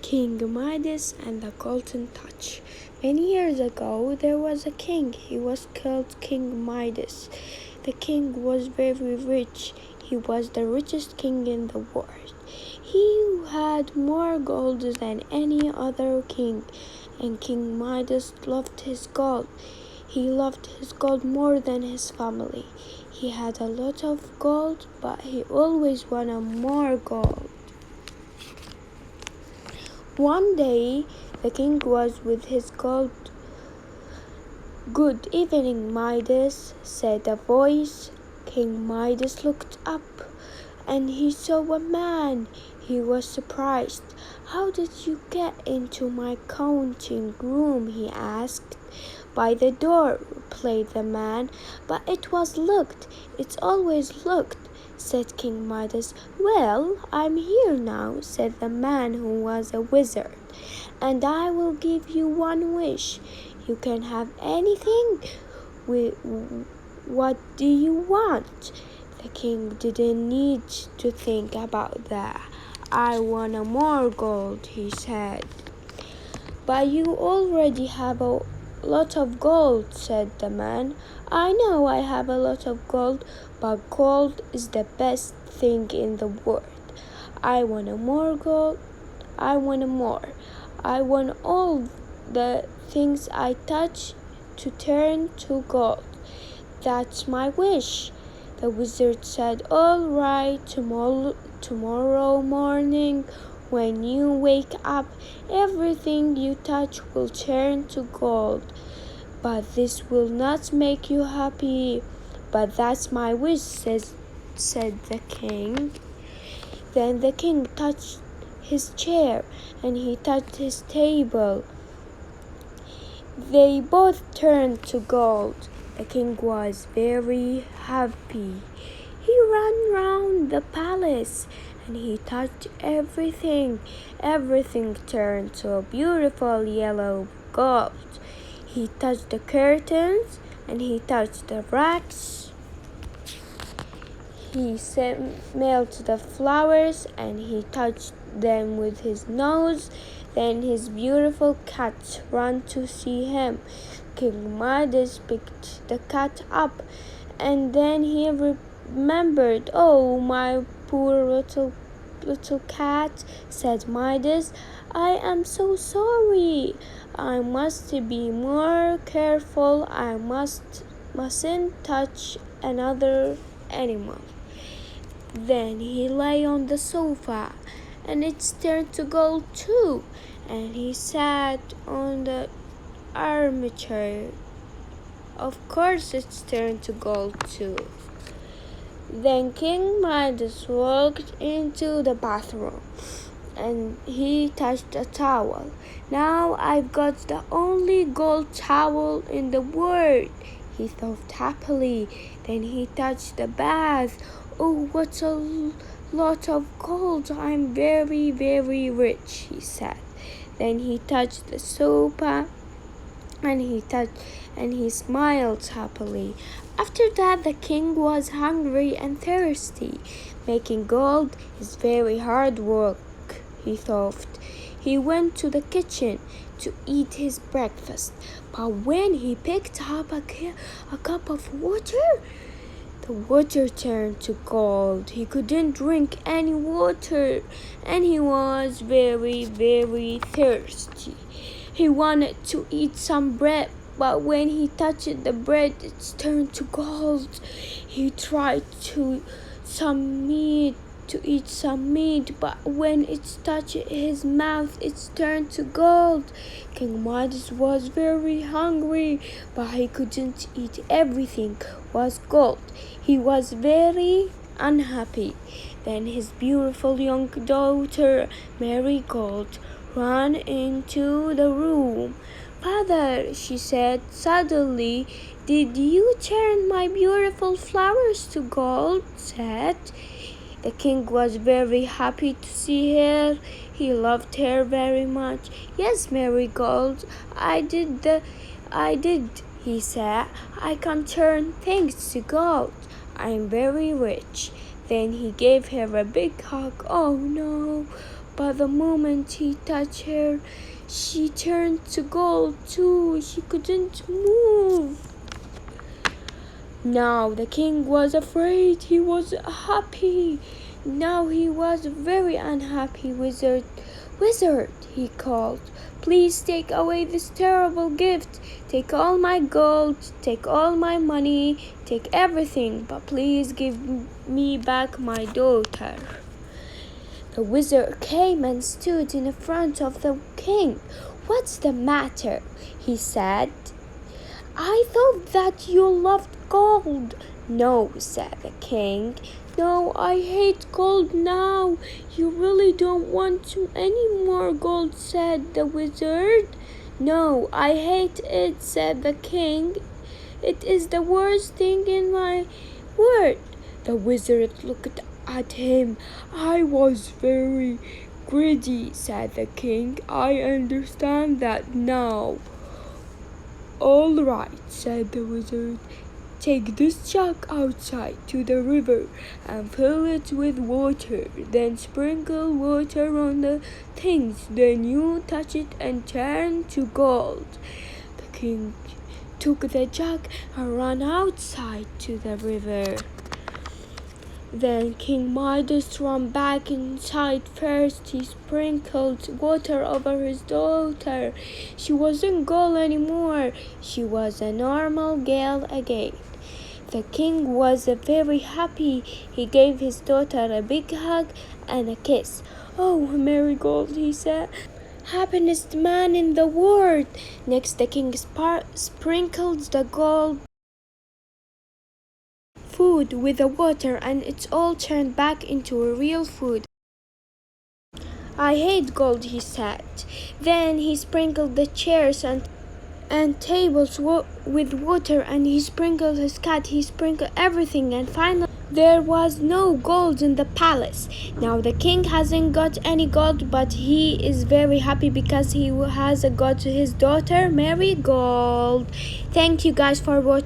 King Midas and the Golden Touch. Many years ago, there was a king. He was called King Midas. The king was very rich. He was the richest king in the world. He had more gold than any other king, and King Midas loved his gold. He loved his gold more than his family. He had a lot of gold, but he always wanted more gold. One day, the king was with his gold. "Good evening, Midas," said a voice. King Midas looked up, and he saw a man. He was surprised. "How did you get into my counting room?" he asked. "By the door," replied the man. "But it was locked." "It's always locked," said King Midas. "Well, I'm here now," said the man, who was a wizard, "and I will give you one wish. You can have anything. What do you want?" The king didn't need to think about that. "I want more gold," he said. "But you already have a lot of gold," said the man. "I know I have a lot of gold, but gold is the best thing in the world. I want more gold. I want more. I want all the things I touch to turn to gold. That's my wish." The wizard said, "All right, tomorrow morning, when you wake up, everything you touch will turn to gold. But this will not make you happy." "But that's my wish," said the king. Then the king touched his chair, and he touched his table. They both turned to gold. The king was very happy. He ran round the palace, and he touched everything. Everything turned to a beautiful yellow gold. He touched the curtains, and he touched the racks. He smelled the flowers, and he touched them with his nose. Then his beautiful cat ran to see him. King Midas picked the cat up, and then he remembered. "Oh, my poor little cat," said Midas. "I am so sorry. I must be more careful. I mustn't touch another animal." Then he lay on the sofa, and it's turned to gold too, and he sat on the armchair. Of course it's turned to gold too. Then King Midas walked into the bathroom, and he touched a towel. "Now I've got the only gold towel in the world," he thought happily. Then he touched the bath. "Oh, what a lot of gold. I'm very, very rich," he said. Then he touched the sofa, and he smiled happily. After that, the king was hungry and thirsty. Making gold is very hard work, he thought. He went to the kitchen to eat his breakfast, but when he picked up a cup of water, the water turned to gold. He couldn't drink any water, and he was very, very thirsty. He wanted to eat some bread, but when he touched the bread, it turned to gold. He tried to eat some meat, but when it touched his mouth, it turned to gold. King Midas was very hungry, but he couldn't eat everything was gold. He was very unhappy. Then his beautiful young daughter, Marigold, ran into the room. "Father," she said suddenly, "did you turn my beautiful flowers to gold?" The king was very happy to see her. He loved her very much. "Yes, Marigold, I did," he said. "I can turn things to gold. I'm very rich." Then he gave her a big hug. "Oh no, but the moment he touched her, she turned to gold too. She couldn't move. Now the king was afraid. He was happy. Now he was very unhappy. Wizard, he called. Please take away this terrible gift. Take all my gold, take all my money, take everything, but please give me back my daughter. The wizard came and stood in front of the king. What's the matter? He said. I thought that you loved gold. No, said the king. No, I hate gold now. You really don't want any more gold, said the wizard. No, I hate it, said the king. It is the worst thing in my world. The wizard looked at him. I was very greedy, said the king. I understand that now. All right, said the wizard. Take this jug outside to the river and fill it with water. Then sprinkle water on the things. Then you touch it and turn to gold. The king took the jug and ran outside to the river. Then King Midas ran back inside. First he sprinkled water over his daughter. She wasn't gold anymore. She was a normal girl again. The king was very happy. He gave his daughter a big hug and a kiss. Oh, Marigold, he said. Happiest man in the world. Next the king sprinkled the gold food with the water, and it all turned back into a real food. I hate gold, he said. Then he sprinkled the chairs and tables with water, and he sprinkled his cat. He sprinkled everything, and finally there was no gold in the palace. Now the king hasn't got any gold, but he is very happy because he has got his daughter Marigold. Thank you guys for watching.